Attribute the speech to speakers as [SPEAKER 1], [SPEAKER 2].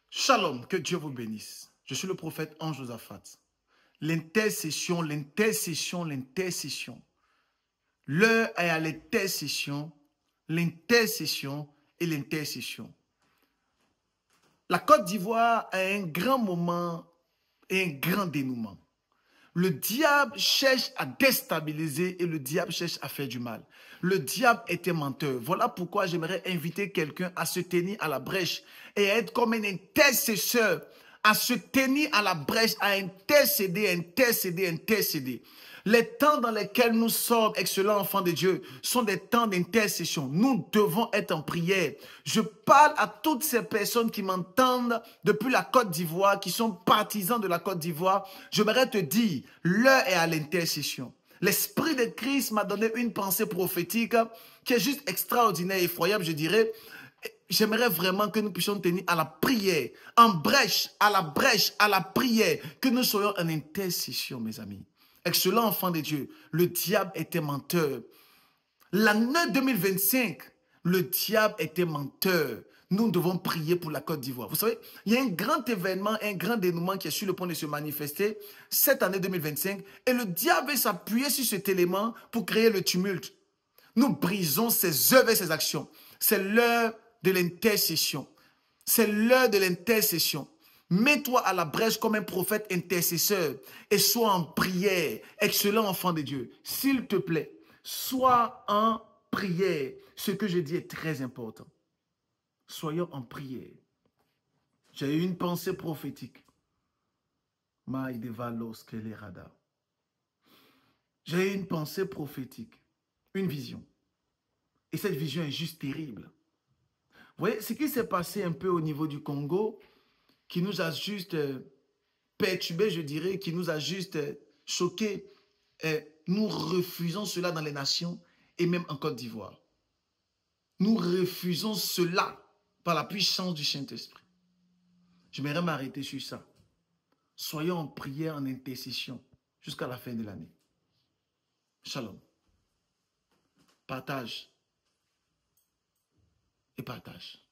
[SPEAKER 1] Shalom, que Dieu vous bénisse. Je suis le prophète Ange Josaphat. L'intercession, l'intercession, l'intercession. L'heure est à l'intercession, l'intercession et l'intercession. La Côte d'Ivoire a un grand moment et un grand dénouement. Le diable cherche à déstabiliser et le diable cherche à faire du mal. Le diable était menteur. Voilà pourquoi j'aimerais inviter quelqu'un à se tenir à la brèche et à être comme un intercesseur, à se tenir à la brèche, à intercéder, intercéder, intercéder. Les temps dans lesquels nous sommes, excellents enfants de Dieu, sont des temps d'intercession. Nous devons être en prière. Je parle à toutes ces personnes qui m'entendent depuis la Côte d'Ivoire, qui sont partisans de la Côte d'Ivoire. J'aimerais te dire, l'heure est à l'intercession. L'Esprit de Christ m'a donné une pensée prophétique qui est juste extraordinaire, effroyable, je dirais. J'aimerais vraiment que nous puissions tenir à la prière, en brèche, à la prière, que nous soyons en intercession, mes amis. Excellent enfant de Dieu, le diable était menteur. L'année 2025, le diable était menteur. Nous devons prier pour la Côte d'Ivoire. Vous savez, il y a un grand événement, un grand dénouement qui est sur le point de se manifester cette année 2025 et le diable veut s'appuyer sur cet élément pour créer le tumulte. Nous brisons ses œuvres et ses actions. C'est l'heure de l'intercession. C'est l'heure de l'intercession. Mets-toi à la brèche comme un prophète intercesseur et sois en prière. Excellent enfant de Dieu. S'il te plaît, sois en prière. Ce que je dis est très important. Soyons en prière. J'ai eu une pensée prophétique. J'ai eu une pensée prophétique. Une vision. Et cette vision est juste terrible. Vous voyez, ce qui s'est passé un peu au niveau du Congo, qui nous a juste perturbés, je dirais, qui nous a juste choqués. Nous refusons cela dans les nations et même en Côte d'Ivoire. Nous refusons cela par la puissance du Saint-Esprit. J'aimerais m'arrêter sur ça. Soyons en prière, en intercession jusqu'à la fin de l'année. Shalom. Partage. Et partage.